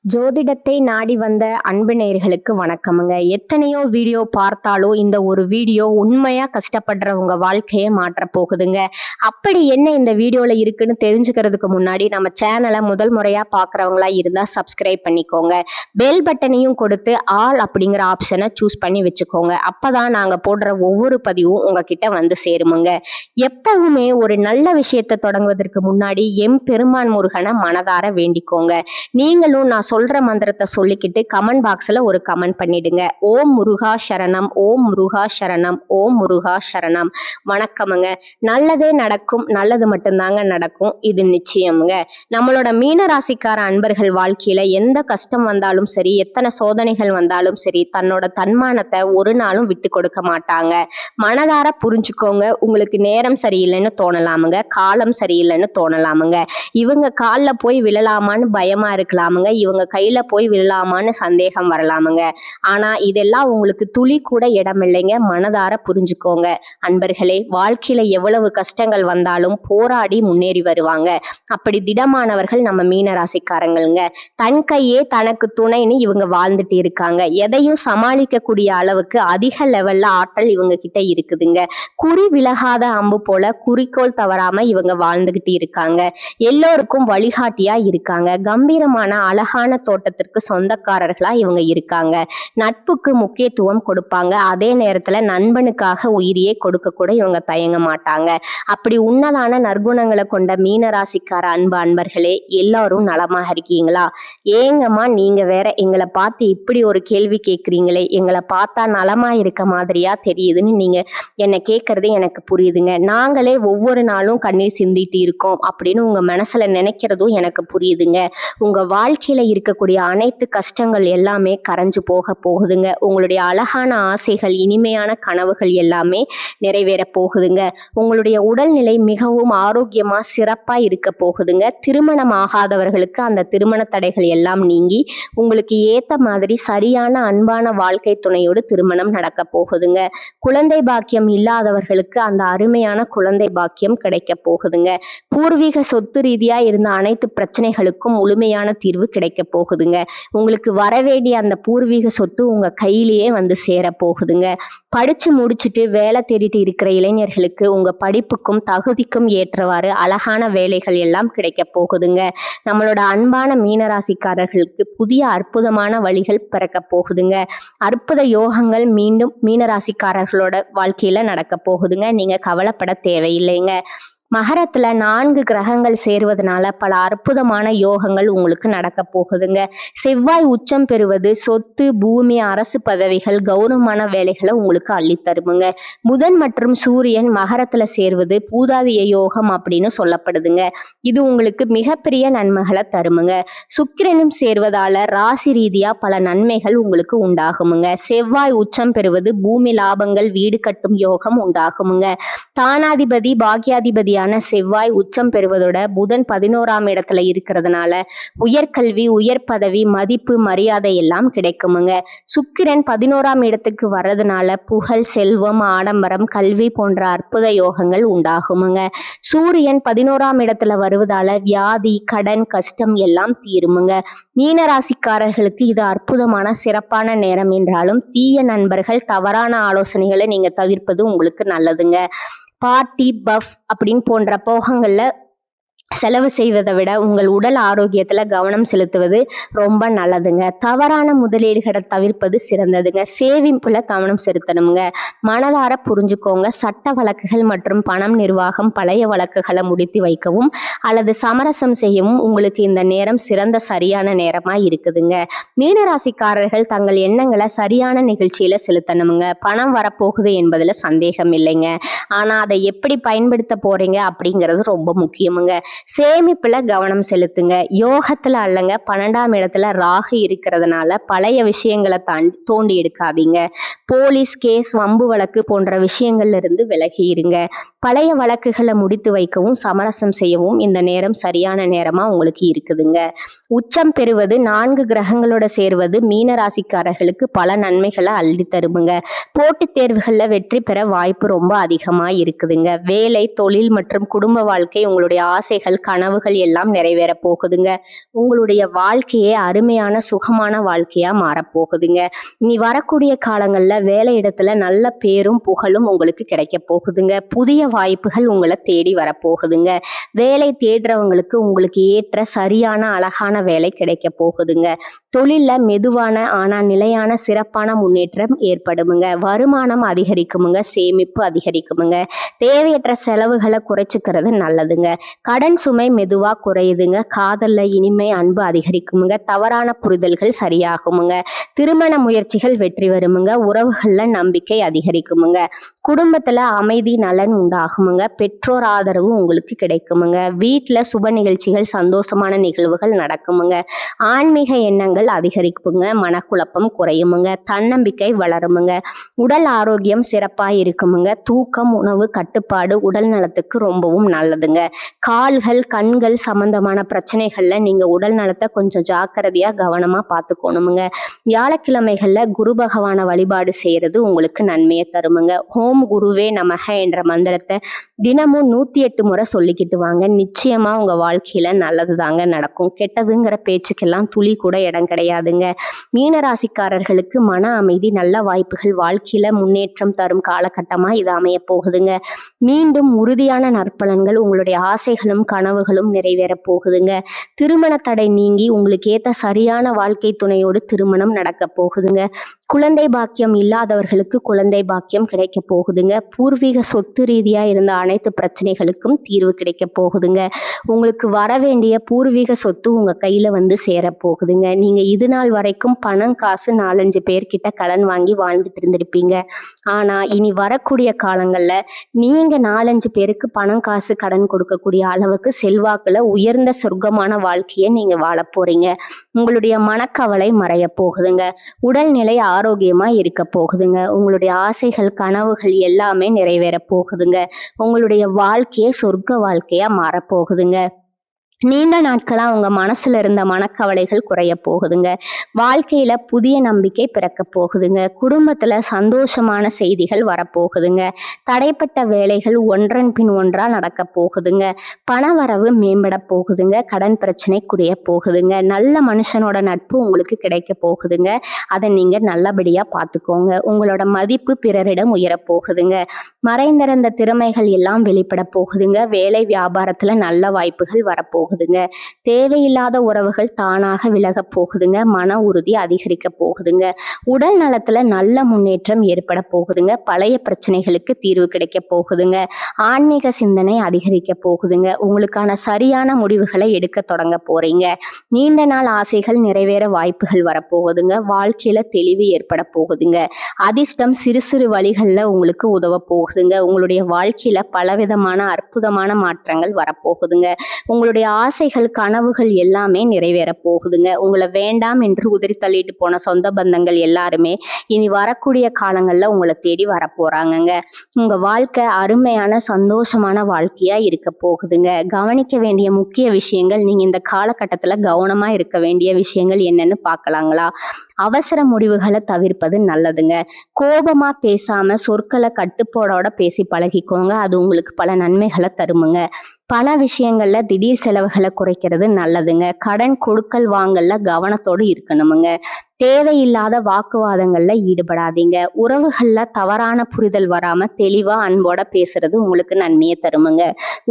ஜோதிடத்தை நாடி வந்த அன்பு நேயர்களுக்கு வணக்கமுங்க. எத்தனையோ வீடியோ பார்த்தாலும் இந்த ஒரு வீடியோ உண்மையா கஷ்டப்படுறவங்க வாழ்க்கையை மாற்ற போகுதுங்க. அப்படி என்ன இந்த வீடியோல இருக்குன்னு தெரிஞ்சுக்கிறதுக்கு முன்னாடி நம்ம சேனலை முதல் முறையா பார்க்குறவங்களா இருந்தா சப்ஸ்கிரைப் பண்ணிக்கோங்க. பெல் பட்டனையும் கொடுத்து ஆல் அப்படிங்கிற ஆப்ஷனை சூஸ் பண்ணி வச்சுக்கோங்க. அப்பதான் நாங்க போடுற ஒவ்வொரு பதிவும் உங்ககிட்ட வந்து சேருமுங்க. எப்பவுமே ஒரு நல்ல விஷயத்தை தொடங்குவதற்கு முன்னாடி பெருமான் முருகனை மனதார வேண்டிக்கோங்க. நீங்களும் நான் சொல்ற மந்திரத்தை சொல்லிக்கிட்டு கமெண்ட் பாக்ஸ்ல ஒரு கமெண்ட் பண்ணிடுங்க. ஓம் முருகா சரணம், ஓம் முருகா சரணம், ஓம் முருகா சரணம். வணக்கமுங்க. நல்லதே நடக்கும், நல்லது மட்டும்தாங்க நடக்கும், இது நிச்சயமுங்க. நம்மளோட மீனராசிக்கார அன்பர்கள் வாழ்க்கையில எந்த கஷ்டம் வந்தாலும் சரி, எத்தனை சோதனைகள் வந்தாலும் சரி, தன்னோட தன்மானத்தை ஒரு நாளும் விட்டு கொடுக்க மாட்டாங்க. மனதார புரிஞ்சுக்கோங்க. உங்களுக்கு நேரம் சரியில்லைன்னு தோணலாமுங்க, காலம் சரியில்லைன்னு தோணலாமுங்க, இவங்க காலில் போய் விழலாமான்னு பயமா இருக்கலாமுங்க, இவங்க கையில போய் விழலாமான்னு சந்தேகம் வரலாமுங்க. ஆனா இதெல்லாம் உங்களுக்கு துளி கூட இடம் இல்லைங்க. மனதார புரிஞ்சுக்கோங்க. அன்பர்களே, வாழ்க்கையில எவ்வளவு கஷ்டங்கள் வந்தாலும் போராடி முன்னேறி வருவாங்க. அப்படி திடமானவர்கள் நம்ம மீனராசிக்காரங்களுங்க. தன் கையே தனக்கு துணைன்னு இவங்க வாழ்ந்துட்டு இருக்காங்க. எதையும் சமாளிக்கக்கூடிய அளவுக்கு அதிக லெவல்ல ஆற்றல் இவங்க கிட்ட இருக்குதுங்க. குறி விலகாத அம்பு போல குறிக்கோள் தவறாம இவங்க வாழ்ந்துகிட்டு இருக்காங்க. எல்லோருக்கும் வழிகாட்டியா இருக்காங்க. கம்பீரமான அழகான தோட்டத்திற்கு சொந்தக்காரர்களா இவங்க இருக்காங்க. நட்புக்கு முக்கியத்துவம் கொடுப்பாங்க. அதே நேரத்துல நண்பனுக்காக உயிரியே கொடுக்க கூட இவங்க தயங்க மாட்டாங்க. அப்படி உன்னதான நற்குணங்களை கொண்ட மீனராசிக்கார அன்பர்களே, எல்லாரும் நலமாக இருக்கீங்களா? ஏங்கம்மா நீங்க வேற எங்களை பார்த்து இப்படி ஒரு கேள்வி கேட்குறீங்களே, எங்களை பார்த்தா நலமா இருக்க மாதிரியா தெரியுதுன்னு நீங்க என்னை கேட்கறது எனக்கு புரியுதுங்க. நாங்களே ஒவ்வொரு நாளும் கண்ணீர் சிந்திட்டு இருக்கோம் அப்படின்னு உங்க மனசுல நினைக்கிறதும் எனக்கு புரியுதுங்க. உங்க வாழ்க்கையில இருக்கக்கூடிய அனைத்து கஷ்டங்கள் எல்லாமே கரைஞ்சு போக போகுதுங்க. உங்களுடைய அழகான ஆசைகள், இனிமையான கனவுகள் எல்லாமே நிறைவேற போகுதுங்க. உங்களுடைய உடல்நிலை மிகவும் ஆரோக்கியமா சிறப்பா இருக்க போகுதுங்க. திருமணம் ஆகாதவர்களுக்கு அந்த திருமண தடைகள் எல்லாம் நீங்கி உங்களுக்கு ஏத்த மாதிரி சரியான அன்பான வாழ்க்கை துணையோடு திருமணம் நடக்க போகுதுங்க. குழந்தை பாக்கியம் இல்லாதவர்களுக்கு அந்த அருமையான குழந்தை பாக்கியம் கிடைக்க போகுதுங்க. பூர்வீக சொத்து ரீதியா இருந்த அனைத்து பிரச்சனைகளுக்கும் முழுமையான தீர்வு கிடைக்க போகுதுங்க. உங்களுக்கு வரவேண்டிய அந்த பூர்வீக சொத்து உங்க கையிலேயே வந்து சேர போகுதுங்க. படிச்சு முடிச்சுட்டு வேலை தேடிட்டு இருக்கிற இளைஞர்களுக்கு உங்க படிப்புக்கும் தகுதிக்கும் ஏற்றவாறு அழகான வேலைகள் எல்லாம் கிடைக்க போகுதுங்க. நம்மளோட அன்பான மீனராசிக்காரர்களுக்கு புதிய அற்புதமான வழிகள் பிறக்க போகுதுங்க. அற்புத யோகங்கள் மீண்டும் மீனராசிக்காரர்களோட வாழ்க்கையில நடக்க போகுதுங்க. நீங்க கவலைப்பட தேவையில்லைங்க. மகரத்துல 4 கிரகங்கள் சேருவதனால பல அற்புதமான யோகங்கள் உங்களுக்கு நடக்க போகுதுங்க. செவ்வாய் உச்சம் பெறுவது சொத்து, பூமி, அரசு பதவிகள், கௌரவமான வேலைகளை உங்களுக்கு அள்ளித்தருமுங்க. புதன் மற்றும் சூரியன் மகரத்துல சேர்வது பூதாதிய யோகம் அப்படின்னு சொல்லப்படுதுங்க. இது உங்களுக்கு மிகப்பெரிய நன்மைகளை தருமுங்க. சுக்கிரனும் சேர்வதால ராசி ரீதியா பல நன்மைகள் உங்களுக்கு உண்டாகுமுங்க. செவ்வாய் உச்சம் பெறுவது பூமி லாபங்கள், வீடு கட்டும் யோகம் உண்டாகுமுங்க. தானாதிபதி பாக்கியாதிபதி செவ்வாய் உச்சம் பெறுவதோட புதன் 11ஆம் இடத்துல இருக்கிறதுனால உயர்கல்வி, உயர் பதவி, மதிப்பு, மரியாதை எல்லாம் கிடைக்குமுங்க. சுக்கிரன் 11ஆம் இடத்துக்கு வர்றதுனால புகழ், செல்வம், ஆடம்பரம், கல்வி போன்ற அற்புத யோகங்கள் உண்டாகுமுங்க. சூரியன் 11ஆம் இடத்துல வருவதால வியாதி, கடன், கஷ்டம் எல்லாம் தீருமுங்க. மீனராசிக்காரர்களுக்கு இது அற்புதமான சிறப்பான நேரம் என்றாலும் தீய நண்பர்கள், தவறான ஆலோசனைகளை நீங்க தவிர்ப்பது உங்களுக்கு நல்லதுங்க. பார்ட்டி, பஃப் அப்படின்னு போன்ற போகங்கள்ல செலவு செய்வதை விட உங்கள் உடல் ஆரோக்கியத்துல கவனம் செலுத்துவது ரொம்ப நல்லதுங்க. தவறான முதலீடுகளை தவிர்ப்பது சிறந்ததுங்க. சேமிப்புல கவனம் செலுத்தணுங்க. மனதார புரிஞ்சுக்கோங்க. சட்ட வழக்குகள் மற்றும் பணம் நிர்வாகம், பழைய வழக்குகளை முடித்து வைக்கவும் அல்லது சமரசம் செய்யவும் உங்களுக்கு இந்த நேரம் சிறந்த சரியான நேரமா இருக்குதுங்க. மீனராசிக்காரர்கள் தங்கள் எண்ணங்களை சரியான நிகழ்ச்சியில செலுத்தணுங்க. பணம் வரப்போகுது என்பதுல சந்தேகம் இல்லைங்க. ஆனா அதை எப்படி பயன்படுத்த போறீங்க அப்படிங்கிறது ரொம்ப முக்கியமுங்க. சேமிப்புல கவனம் செலுத்துங்க. யோகத்துல அல்லங்க, 12ஆம் இடத்துல ராகு இருக்கிறதுனால பழைய விஷயங்களை தோண்டி எடுக்காதீங்க. போலீஸ் கேஸ், வம்பு வழக்கு போன்ற விஷயங்கள்ல இருந்து விலகி இருங்க. பழைய வழக்குகளை முடித்து வைக்கவும் சமரசம் செய்யவும் இந்த நேரம் சரியான நேரமா உங்களுக்கு இருக்குதுங்க. உச்சம் பெறுவது 4 கிரகங்களோட சேர்வது மீன ராசிக்காரர்களுக்கு பல நன்மைகளை அள்ளி தருமுங்க. போட்டித் தேர்வுகள்ல வெற்றி பெற வாய்ப்பு ரொம்ப அதிகமா இருக்குதுங்க. வேலை, தொழில் மற்றும் குடும்ப வாழ்க்கை, உங்களுடைய ஆசைகள், கனவுகள் எல்லாம் நிறைவேற போகுதுங்க. உங்களுடைய வாழ்க்கையே அருமையான சுகமான வாழ்க்கையா மாறப்போகுதுங்க. இனி வரக்கூடிய காலங்கள்ல வேலை இடத்துல நல்ல பேரும் புகழும் உங்களுக்கு கிடைக்க போகுதுங்க. புதிய வாய்ப்புகள் உங்களை தேடி வரப்போகுதுங்க. வேலை தேடுறவங்களுக்கு உங்களுக்கு ஏற்ற சரியான அழகான வேலை கிடைக்க போகுதுங்க. தொழில்ல மெதுவான ஆனா நிலையான சிறப்பான முன்னேற்றம் ஏற்படுமுங்க. வருமானம் அதிகரிக்குமுங்க, சேமிப்பு அதிகரிக்குமுங்க. தேவையற்ற செலவுகளை குறைச்சிக்கிறது நல்லதுங்க. கடன் சுமை மெதுவா குறையுதுங்க. காதல்ல இனிமை, அன்பு அதிகரிக்குமுங்க. தவறான புரிதல்கள் சரியாகுமுங்க. திருமண முயற்சிகள் வெற்றி வருமுங்க. உறவுகள்ல நம்பிக்கை அதிகரிக்குமுங்க. குடும்பத்துல அமைதி, நலன் உண்டாகுமுங்க. பெற்றோர் ஆதரவு உங்களுக்கு கிடைக்குமுங்க. வீட்டுல சுப நிகழ்ச்சிகள், சந்தோஷமான நிகழ்வுகள் நடக்குமுங்க. ஆன்மீக எண்ணங்கள் அதிகரிக்குமுங்க. மனக்குழப்பம் குறையுமுங்க. தன்னம்பிக்கை வளருமுங்க. உடல் ஆரோக்கியம் சிறப்பாக இருக்குமுங்க. தூக்கம், உணவு கட்டுப்பாடு உடல் நலத்துக்கு ரொம்பவும் நல்லதுங்க. கால்கள், கண்கள் சம்பந்தமான பிரச்சனைகள்ல நீங்க உடல் நலத்தை கொஞ்சம் ஜாக்கிரதையா கவனமா பார்த்துக்கணுமுங்க. வியாழக்கிழமைகள்ல குரு பகவான வழிபாடு செய்யறது உங்களுக்கு நன்மையை தருமுங்க. ஓம் குருவே நமக என்ற மந்திரத்தை தினமும் 108 முறை சொல்லிக்கிட்டு வாங்க. நிச்சயமா உங்க வாழ்க்கையில நல்லது தாங்க நடக்கும். கெட்டதுங்கிற பேச்சுக்கெல்லாம் துளி கூட இடம் கிடையாதுங்க. மீனராசிக்காரர்களுக்கு மன அமைதி, நல்ல வாய்ப்புகள், வாழ்க்கையில முன்னேற்றம் தரும் காலகட்டமா இது அமைய போகுதுங்க. மீண்டும் உறுதியான நற்பலன்கள், உங்களுடைய ஆசைகளும் கனவுகளும் நிறைவேற போகுதுங்க. திருமண தடை நீங்கி உங்களுக்கு ஏத்த சரியான வாழ்க்கை துணையோடு திருமணம் நடக்க போகுதுங்க. குழந்தை பாக்கியம் இல்லாதவர்களுக்கு குழந்தை பாக்கியம் கிடைக்க போகுதுங்க. பூர்வீக சொத்து ரீதியா இருந்த அனைத்து பிரச்சனைகளுக்கும் தீர்வு கிடைக்க போகுதுங்க. உங்களுக்கு வர வேண்டிய பூர்வீக சொத்து உங்க கையில வந்து சேர போகுதுங்க. நீங்க இது நாள் வரைக்கும் பணம், காசு 4-5 பேர்கிட்ட கடன் வாங்கி வாழ்ந்துட்டு இருந்திருப்பீங்க. ஆனா இனி வரக்கூடிய காலங்கள்ல நீங்க 4-5 பேருக்கு பணம், காசு கடன் கொடுக்கக்கூடிய அளவுக்கு செல்வாக்குல உயர்ந்த சொர்க்கமான வாழ்க்கையை நீங்க வாழ போறீங்க. உங்களுடைய மனக்கவலை மறைய போகுதுங்க. உடல்நிலை ஆரோக்கியமா இருக்க போகுதுங்க. உங்களுடைய ஆசைகள், கனவுகள் எல்லாமே நிறைவேற போகுதுங்க. உங்களுடைய வாழ்க்கையே சொர்க்க வாழ்க்கையா மாறப்போகுதுங்க. நீண்ட நாட்களா உங்க மனசுல இருந்த மனக்கவலைகள் குறைய போகுதுங்க. வாழ்க்கையில புதிய நம்பிக்கை பிறக்க போகுதுங்க. குடும்பத்துல சந்தோஷமான செய்திகள் வரப்போகுதுங்க. தடைப்பட்ட வேலைகள் ஒன்றன் பின் ஒன்றா நடக்க போகுதுங்க. பணவரவு மேம்பட போகுதுங்க. கடன் பிரச்சனை குறைய போகுதுங்க. நல்ல மனுஷனோட நட்பு உங்களுக்கு கிடைக்க போகுதுங்க. அதை நீங்க நல்லபடியா பார்த்துக்கோங்க. உங்களோட மதிப்பு பிறரிடம் உயர போகுதுங்க. மறைந்திருந்த திறமைகள் எல்லாம் வெளிப்பட போகுதுங்க. வேலை வியாபாரத்துல நல்ல வாய்ப்புகள் வரப்போகுதுங்க. தேவையில்லாத உறவுகள் தானாக விலக போகுதுங்க. மன உறுதி அதிகரிக்க போகுதுங்க. உடல் நலத்துல நல்ல முன்னேற்றம் ஏற்பட போகுதுங்க. பழைய பிரச்சனைகளுக்கு தீர்வு கிடைக்க போகுதுங்க. ஆன்மீக சிந்தனை அதிகரிக்க போகுதுங்க. உங்களுக்கான சரியான முடிவுகளை எடுக்க தொடங்க போறீங்க. நீண்ட நாள் ஆசைகள் நிறைவேற வாய்ப்புகள் வரப்போகுதுங்க. வாழ்க்கையில தெளிவு ஏற்பட போகுதுங்க. அதிர்ஷ்டம் சிறு சிறு வழிகள்ல உங்களுக்கு உதவ போகுதுங்க. உங்களுடைய வாழ்க்கையில பலவிதமான அற்புதமான மாற்றங்கள் வரப்போகுதுங்க. உங்களுடைய ஆசைகள், கனவுகள் எல்லாமே நிறைவேற போகுதுங்க. உங்களை வேண்டாம் என்று உதறி தள்ளிட்டு போன சொந்த பந்தங்கள் எல்லாருமே இனி வரக்கூடிய காலங்கள்ல உங்களை தேடி வரப்போறாங்கங்க. உங்க வாழ்க்கை அருமையான சந்தோஷமான வாழ்க்கையா இருக்க போகுதுங்க. கவனிக்க வேண்டிய முக்கிய விஷயங்கள், நீங்க இந்த காலகட்டத்துல கவனமா இருக்க வேண்டிய விஷயங்கள் என்னன்னு பார்க்கலாங்களா? அவசர முடிவுகளை தவிர்ப்பது நல்லதுங்க. கோபமா பேசாம சொற்களை கட்டுப்பாடோட பேசி பழகிக்கோங்க. அது உங்களுக்கு பல நன்மைகளை தருமுங்க. பண விஷயங்கள்ல திடீர் செலவுகளை குறைக்கிறது நல்லதுங்க. கடன் கொடுக்கல் வாங்கல்ல கவனத்தோடு இருக்கணுமுங்க. தேவையில்லாத வாக்குவாதங்கள்ல ஈடுபடாதீங்க. உறவுகள்ல தவறான புரிதல் வராம தெளிவா அன்போட பேசுறது உங்களுக்கு நன்மையை தருமுங்க.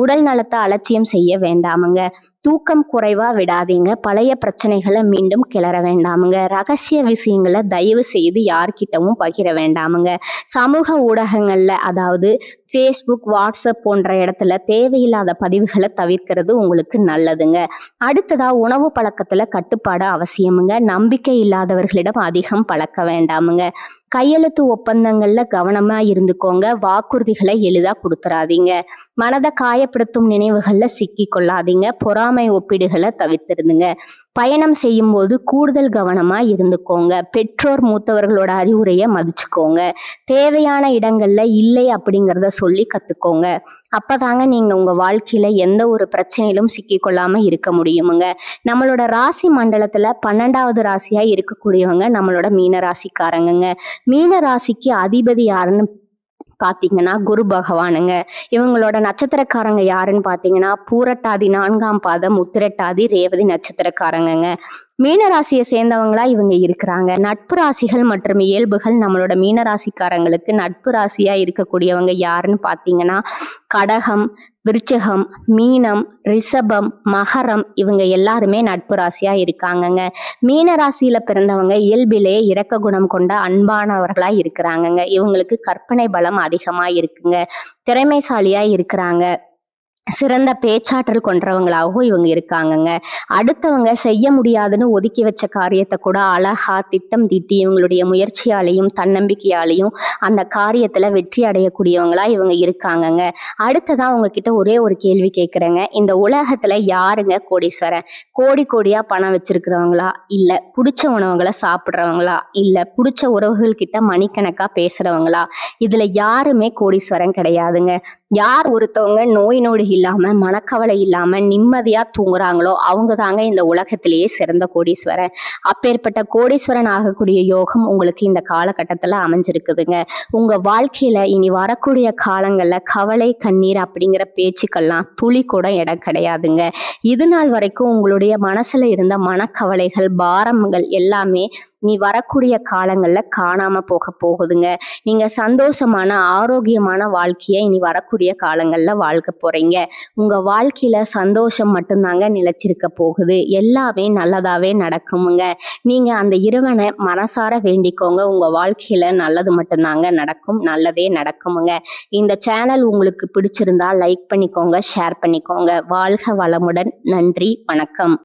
உடல் நலத்தை அலட்சியம் செய்ய வேண்டாமுங்க. தூக்கம் குறைவா விடாதீங்க. பழைய பிரச்சனைகளை மீண்டும் கிளற வேண்டாமுங்க. ரகசிய விஷயங்களை தயவு செய்து யார்கிட்டவும் பகிர வேண்டாமுங்க. சமூக ஊடகங்கள்ல, அதாவது ஃபேஸ்புக், வாட்ஸ்அப் போன்ற இடத்துல தேவையில்லாத பதிவுகளை தவிர்க்கிறது உங்களுக்கு நல்லதுங்க. அடுத்ததா உணவு பழக்கத்துல கட்டுப்பாடு அவசியமுங்க. நம்பிக்கை இல்லாதவர் மற்றவர்களிடம் அதிகம் பழக்க வேண்டாமுங்க. கையெழுத்து ஒப்பந்தங்கள்ல கவனமா இருந்துக்கோங்க. வாக்குறுதிகளை எளிதா கொடுத்துறாதீங்க. மனதை காயப்படுத்தும் நினைவுகள்ல சிக்கி கொள்ளாதீங்க. பொறாமை ஒப்பீடுகளை தவிர்த்திருந்துங்க. பயணம் செய்யும் போது கூடுதல் கவனமா இருந்துக்கோங்க. பெற்றோர் மூத்தவர்களோட அறிவுரையை மதிச்சுக்கோங்க. தேவையான இடங்கள்ல இல்லை அப்படிங்கிறத சொல்லி கத்துக்கோங்க. அப்பதாங்க நீங்க உங்க வாழ்க்கையில எந்த ஒரு பிரச்சனையிலும் சிக்கி கொள்ளாம இருக்க முடியுமுங்க. நம்மளோட ராசி மண்டலத்துல 12வது ராசியா இருக்கக்கூடியவங்க நம்மளோட மீன ராசிக்காரங்க. மீன ராசிக்கு அதிபதி யாருன்னு பாத்தீங்கன்னா குரு பகவானுங்க. இவங்களோட நட்சத்திரக்காரங்க யாருன்னு பாத்தீங்கன்னா பூரட்டாதி 4ஆம் பாதம், உத்திரட்டாதி, ரேவதி நட்சத்திரக்காரங்க. மீனராசியை சேர்ந்தவங்களா இவங்க இருக்கிறாங்க. நட்பு ராசிகள் மற்றும் இயல்புகள் நம்மளோட மீனராசிக்காரங்களுக்கு நட்பு ராசியா இருக்கக்கூடியவங்க யாருன்னு பாத்தீங்கன்னா கடகம், விருச்சிகம், மீனம், ரிஷபம், மகரம் இவங்க எல்லாருமே நட்பு ராசியா இருக்காங்கங்க. மீன ராசியில பிறந்தவங்க இயல்பிலே இரக்க குணம் கொண்ட அன்பானவர்களா இருக்கிறாங்கங்க. இவங்களுக்கு கற்பனை பலம் அதிகமா இருக்குங்க. திறமைசாலியா இருக்கிறாங்க. சிறந்த பேச்சாற்றல் கொண்டவங்களாகவும் இவங்க இருக்காங்கங்க. அடுத்தவங்க செய்ய முடியாதுன்னு ஒதுக்கி வச்ச காரியத்தை கூட அழகா திட்டம் தீட்டி இவங்களுடைய முயற்சியாலையும் தன்னம்பிக்கையாலையும் அந்த காரியத்துல வெற்றி அடையக்கூடியவங்களா இவங்க இருக்காங்கங்க. அடுத்ததா உங்ககிட்ட ஒரே ஒரு கேள்வி கேட்குறேங்க. இந்த உலகத்துல யாருங்க கோடீஸ்வரன்? கோடி கோடியா பணம் வச்சிருக்கிறவங்களா, இல்ல பிடிச்ச உணவுகளை சாப்பிட்றவங்களா, இல்ல பிடிச்ச உறவுகள் கிட்ட மணிக்கணக்கா பேசுறவங்களா? இதுல யாருமே கோடீஸ்வரன் கிடையாதுங்க. யார் ஒருத்தவங்க நோய் நொடி இல்லாம மனக்கவலை இல்லாம நிம்மதியா தூங்குறாங்களோ அவங்க தாங்க இந்த உலகத்திலேயே சிறந்த கோடீஸ்வரன். அப்பேற்பட்ட கோடீஸ்வரன் ஆகக்கூடிய யோகம் உங்களுக்கு இந்த காலகட்டத்துல அமைஞ்சிருக்குதுங்க. உங்க வாழ்க்கையில இனி வரக்கூடிய காலங்கள்ல கவலை கண்ணீர் அப்படிங்கிற பேச்சுக்கெல்லாம் துளி கூட இடம் கிடையாதுங்க. இது நாள் வரைக்கும் உங்களுடைய மனசுல இருந்த மனக்கவலைகள் பாரங்கள் எல்லாமே நீ வரக்கூடிய காலங்கள்ல காணாம போக போகுதுங்க. நீங்க சந்தோஷமான ஆரோக்கியமான வாழ்க்கையை இனி வரக்கூடிய காலங்கள்ல வாழ்க்க போறீங்க. உங்க வாழ்க்கையில சந்தோஷம் மட்டும்தாங்க நிலைச்சிருக்க போகுது. எல்லாமே நல்லதாவே நடக்குமுங்க. நீங்க அந்த இறைவனை மனசார வேண்டிக்கோங்க. உங்க வாழ்க்கையில நல்லது மட்டும்தாங்க நடக்கும். நல்லதே நடக்குமுங்க. இந்த சேனல் உங்களுக்கு பிடிச்சிருந்தா லைக் பண்ணிக்கோங்க, ஷேர் பண்ணிக்கோங்க. வாழ்க வளமுடன். நன்றி, வணக்கம்.